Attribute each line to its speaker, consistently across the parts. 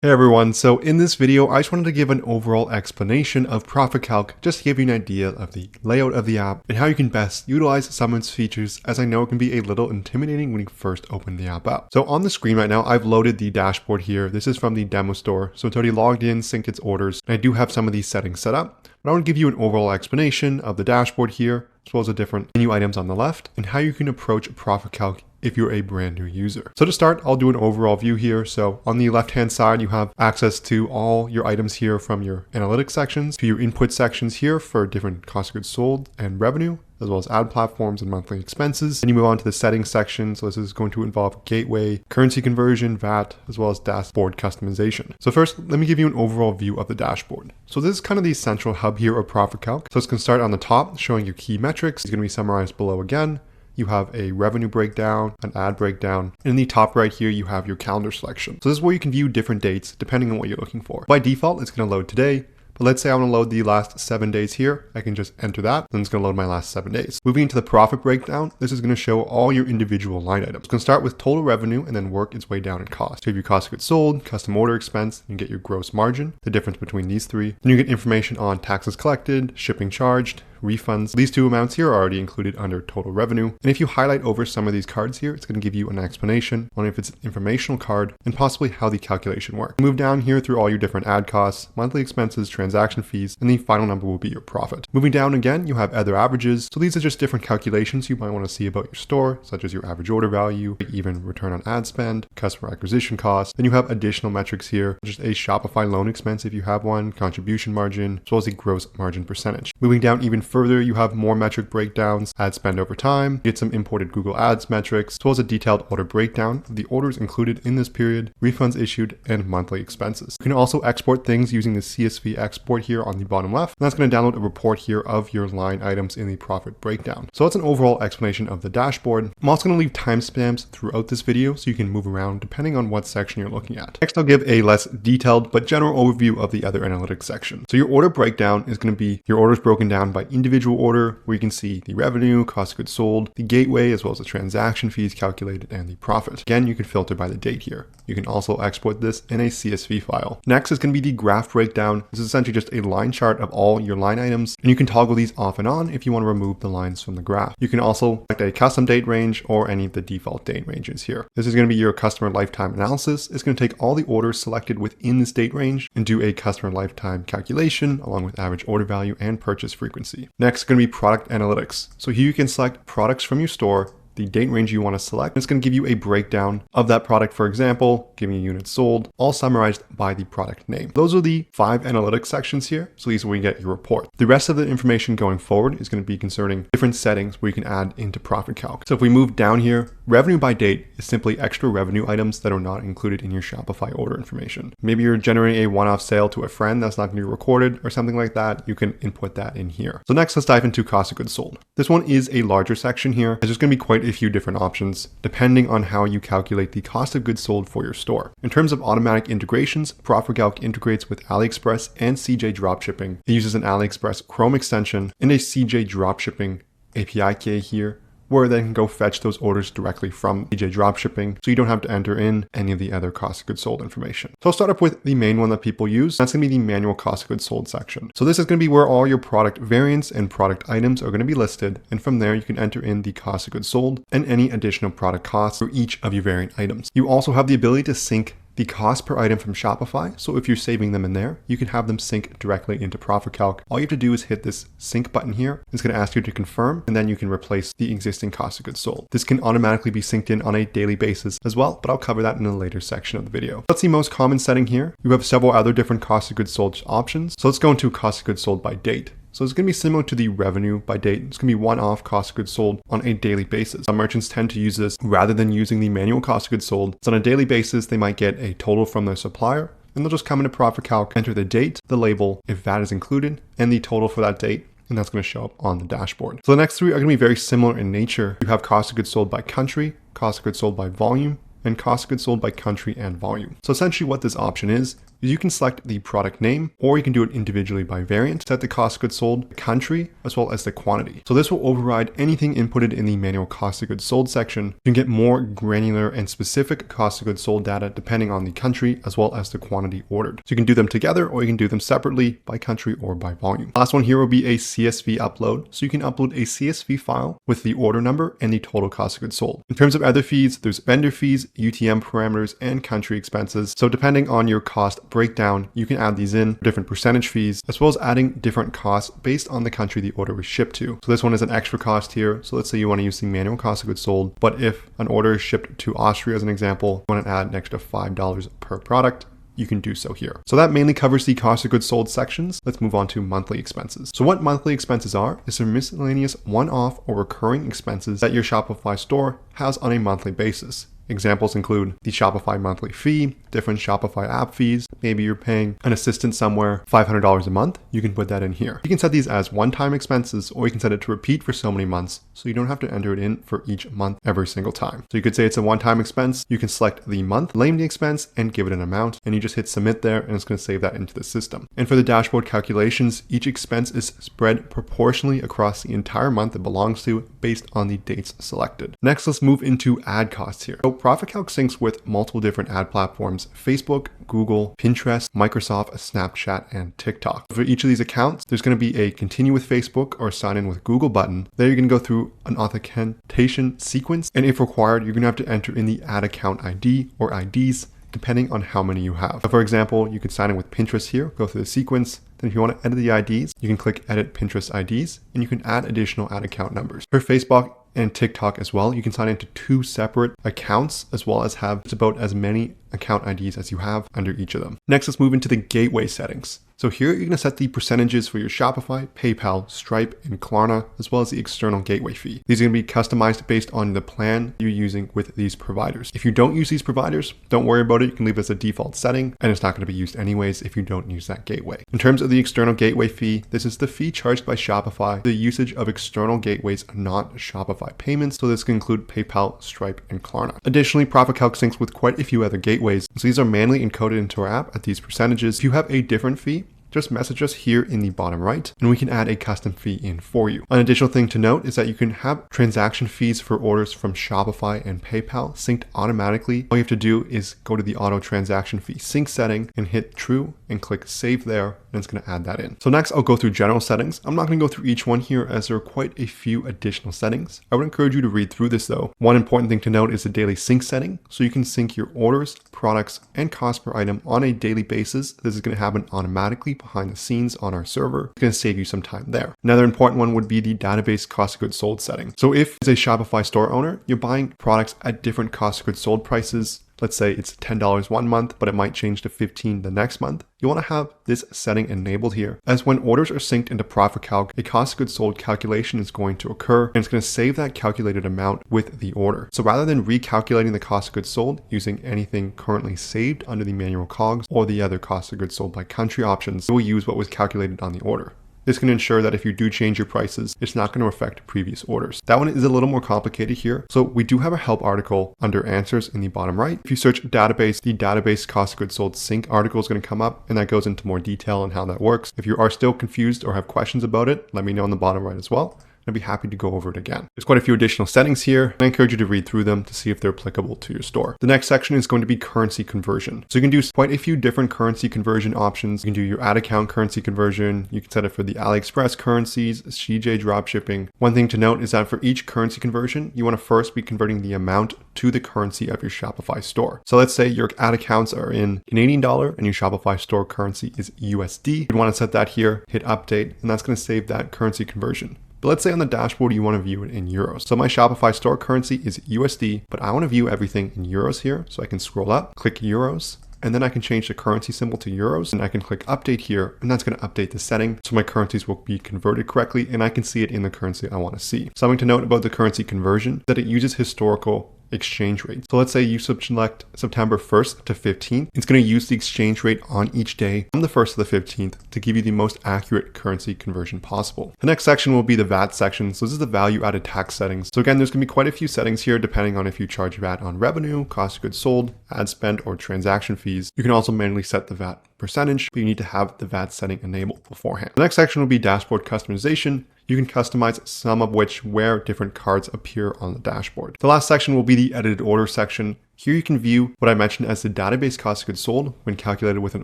Speaker 1: Hey everyone, so in this video I just wanted to give an overall explanation of Profit Calc just to give you an idea of the layout of the app and how you can best utilize some of its features, as I know it can be a little intimidating when you first open the app up. So on the screen right now I've loaded the dashboard here. This is from the demo store, so it's already logged in, synced its orders, and I do have some of these settings set up. But I want to give you an overall explanation of the dashboard here, as well as the different menu items on the left, and how you can approach Profit Calc if you're a brand new user. So to start, I'll do an overall view here. So on the left-hand side, you have access to all your items here from your analytics sections to your input sections here for different cost of goods sold and revenue, as well as ad platforms and monthly expenses. Then you move on to the settings section. So this is going to involve gateway, currency conversion, VAT, as well as dashboard customization. So first, let me give you an overall view of the dashboard. So this is kind of the central hub here of Profit Calc. So it's going to start on the top, showing your key metrics. It's going to be summarized below again. You have a revenue breakdown, an ad breakdown, and in the top right here, you have your calendar selection. So this is where you can view different dates depending on what you're looking for. By default, it's going to load today. But let's say I want to load the last 7 days here. I can just enter that, then it's going to load my last 7 days. Moving into the profit breakdown, this is going to show all your individual line items. It's going to start with total revenue and then work its way down in cost. So you have your cost of goods sold, custom order expense, you get your gross margin, the difference between these three. Then you get information on taxes collected, shipping charged, refunds. These two amounts here are already included under total revenue. And if you highlight over some of these cards here, it's going to give you an explanation on if it's an informational card and possibly how the calculation works. Move down here through all your different ad costs, monthly expenses, transaction fees, and the final number will be your profit. Moving down again, you have other averages. So these are just different calculations you might want to see about your store, such as your average order value, even return on ad spend, customer acquisition costs. Then you have additional metrics here, just a Shopify loan expense if you have one, contribution margin, as well as the gross margin percentage. Moving down even further, you have more metric breakdowns, ad spend over time, you get some imported Google Ads metrics, as well as a detailed order breakdown of the orders included in this period, refunds issued, and monthly expenses. You can also export things using the CSV export here on the bottom left, and that's going to download a report here of your line items in the profit breakdown. So that's an overall explanation of the dashboard. I'm also going to leave timestamps throughout this video so you can move around depending on what section you're looking at. Next, I'll give a less detailed but general overview of the other analytics section. So your order breakdown is going to be your orders broken down by individual order, where you can see the revenue, cost of goods sold, the gateway, as well as the transaction fees calculated, and the profit. Again, you can filter by the date here. You can also export this in a CSV file. Next is going to be the graph breakdown. This is essentially just a line chart of all your line items, and you can toggle these off and on if you want to remove the lines from the graph. You can also select a custom date range or any of the default date ranges here. This is going to be your customer lifetime analysis. It's going to take all the orders selected within this date range and do a customer lifetime calculation along with average order value and purchase frequency. Next is going to be product analytics. So here you can select products from your store, the date range you want to select. It's going to give you a breakdown of that product, for example, giving you units sold, all summarized by the product name. Those are the 5 analytics sections here. So these are where you get your report. The rest of the information going forward is going to be concerning different settings where you can add into Profit Calc. So if we move down here, revenue by date is simply extra revenue items that are not included in your Shopify order information. Maybe you're generating a one-off sale to a friend that's not going to be recorded or something like that. You can input that in here. So next, let's dive into cost of goods sold. This one is a larger section here. There's going to be quite a few different options depending on how you calculate the cost of goods sold for your store. In terms of automatic integrations, Profit Calc integrates with AliExpress and CJ Dropshipping. It uses an AliExpress Chrome extension and a CJ Dropshipping API key here, where they can go fetch those orders directly from CJ Dropshipping, so you don't have to enter in any of the other cost of goods sold information. So I'll start up with the main one that people use. That's going to be the manual cost of goods sold section. So this is going to be where all your product variants and product items are going to be listed, and from there you can enter in the cost of goods sold and any additional product costs for each of your variant items. You also have the ability to sync the cost per item from Shopify. So if you're saving them in there, you can have them sync directly into Profit Calc. All you have to do is hit this sync button here. It's going to ask you to confirm, and then you can replace the existing cost of goods sold. This can automatically be synced in on a daily basis as well, but I'll cover that in a later section of the video. That's the most common setting here. You have several other different cost of goods sold options. So let's go into cost of goods sold by date. So it's going to be similar to the revenue by date. It's going to be one-off cost of goods sold on a daily basis. Some merchants tend to use this rather than using the manual cost of goods sold. So on a daily basis, they might get a total from their supplier, and they'll just come into Profit Calc, enter the date, the label, if VAT is included, and the total for that date, and that's going to show up on the dashboard. So the next three are going to be very similar in nature. You have cost of goods sold by country, cost of goods sold by volume, and cost of goods sold by country and volume. So essentially what this option is, is you can select the product name, or you can do it individually by variant, set the cost of goods sold, the country, as well as the quantity. So this will override anything inputted in the manual cost of goods sold section. You can get more granular and specific cost of goods sold data depending on the country as well as the quantity ordered. So you can do them together, or you can do them separately by country or by volume. Last one here will be a CSV upload. So you can upload a CSV file with the order number and the total cost of goods sold. In terms of other fees, there's vendor fees, UTM parameters, and country expenses. So depending on your cost breakdown, you can add these in for different percentage fees, as well as adding different costs based on the country the order was shipped to. So this one is an extra cost here. So let's say you want to use the manual cost of goods sold, but if an order is shipped to Austria as an example, you want to add an extra $5 per product, you can do so here. So that mainly covers the cost of goods sold sections. Let's move on to monthly expenses. So what monthly expenses are is a miscellaneous one-off or recurring expenses that your Shopify store has on a monthly basis. Examples include the Shopify monthly fee, different Shopify app fees. Maybe you're paying an assistant somewhere $500 a month. You can put that in here. You can set these as one-time expenses, or you can set it to repeat for so many months, so you don't have to enter it in for each month every single time. So you could say it's a one-time expense. You can select the month, name the expense, and give it an amount, and you just hit submit there, and it's going to save that into the system. And for the dashboard calculations, each expense is spread proportionally across the entire month it belongs to based on the dates selected. Next, let's move into ad costs here. So Profit Calc syncs with multiple different ad platforms: Facebook, Google, Pinterest, Microsoft, Snapchat, and TikTok. For each of these accounts, there's going to be a continue with Facebook or sign in with Google button. There you're going to go through an authentication sequence, and if required, you're going to have to enter in the ad account ID or IDs depending on how many you have. So for example, you could sign in with Pinterest here, go through the sequence. Then if you want to edit the IDs, you can click edit Pinterest IDs, and you can add additional ad account numbers. For Facebook and TikTok as well, you can sign into 2 separate accounts, as well as have about as many account IDs as you have under each of them. Next, let's move into the gateway settings. So here you're going to set the percentages for your Shopify, PayPal, Stripe, and Klarna, as well as the external gateway fee. These are going to be customized based on the plan you're using with these providers. If you don't use these providers, don't worry about it. You can leave it as a default setting, and it's not going to be used anyways if you don't use that gateway. In terms of the external gateway fee, this is the fee charged by Shopify, the usage of external gateways, not Shopify payments. So this can include PayPal, Stripe, and Klarna. Additionally, Profit Calc syncs with quite a few other gateways. So these are manually encoded into our app at these percentages. If you have a different fee, just message us here in the bottom right, and we can add a custom fee in for you. An additional thing to note is that you can have transaction fees for orders from Shopify and PayPal synced automatically. All you have to do is go to the auto transaction fee sync setting and hit true and click save there, and it's going to add that in. So next, I'll go through general settings. I'm not going to go through each one here as there are quite a few additional settings. I would encourage you to read through this though. One important thing to note is the daily sync setting. So you can sync your orders, products, and cost per item on a daily basis. This is going to happen automatically behind the scenes on our server. It's going to save you some time there. Another important one would be the database cost of goods sold setting. So if as a Shopify store owner, you're buying products at different cost of goods sold prices, let's say it's $10 one month, but it might change to $15 the next month, you want to have this setting enabled here, as when orders are synced into Profit Calc, a cost of goods sold calculation is going to occur, and it's going to save that calculated amount with the order. So rather than recalculating the cost of goods sold using anything currently saved under the manual COGS or the other cost of goods sold by country options, we'll use what was calculated on the order. This can ensure that if you do change your prices, it's not going to affect previous orders. That one is a little more complicated here. So we do have a help article under answers in the bottom right. If you search database, the database cost of goods sold sync article is going to come up, and that goes into more detail on how that works. If you are still confused or have questions about it, let me know in the bottom right as well. I'd be happy to go over it again. There's quite a few additional settings here. I encourage you to read through them to see if they're applicable to your store. The next section is going to be currency conversion. So you can do quite a few different currency conversion options. You can do your ad account currency conversion. You can set it for the AliExpress currencies, CJ dropshipping. One thing to note is that for each currency conversion, you want to first be converting the amount to the currency of your Shopify store. So let's say your ad accounts are in Canadian dollar and your Shopify store currency is USD. You'd want to set that here, hit update, and that's going to save that currency conversion. But let's say on the dashboard, you want to view it in euros. So my Shopify store currency is USD, but I want to view everything in euros here. So I can scroll up, click euros, and then I can change the currency symbol to euros, and I can click update here, and that's going to update the setting. So my currencies will be converted correctly, and I can see it in the currency I want to see. Something to note about the currency conversion, that it uses historical exchange rates. So let's say you select September 1st to 15th. It's going to use the exchange rate on each day from the 1st to the 15th to give you the most accurate currency conversion possible. The next section will be the VAT section. So this is the value added tax settings. So again, there's going to be quite a few settings here depending on if you charge VAT on revenue, cost of goods sold, ad spend, or transaction fees. You can also manually set the VAT percentage, but you need to have the VAT setting enabled beforehand. The next section will be dashboard customization. You can customize some of which where different cards appear on the dashboard. The last section will be the edited order section. Here you can view what I mentioned as the database cost of goods sold when calculated with an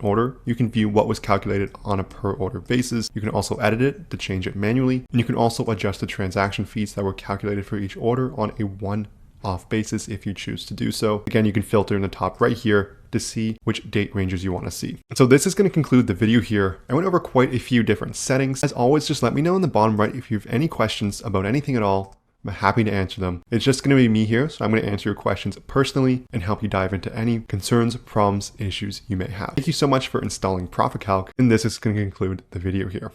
Speaker 1: order. You can view what was calculated on a per order basis. You can also edit it to change it manually. And you can also adjust the transaction fees that were calculated for each order on a one-off basis if you choose to do so. Again, you can filter in the top right here to see which date ranges you want to see. And so this is going to conclude the video here. I went over quite a few different settings. As always, just let me know in the bottom right if you have any questions about anything at all. I'm happy to answer them. It's just going to be me here, so I'm going to answer your questions personally and help you dive into any concerns, problems, issues you may have. Thank you so much for installing Profit Calc, and this is going to conclude the video here.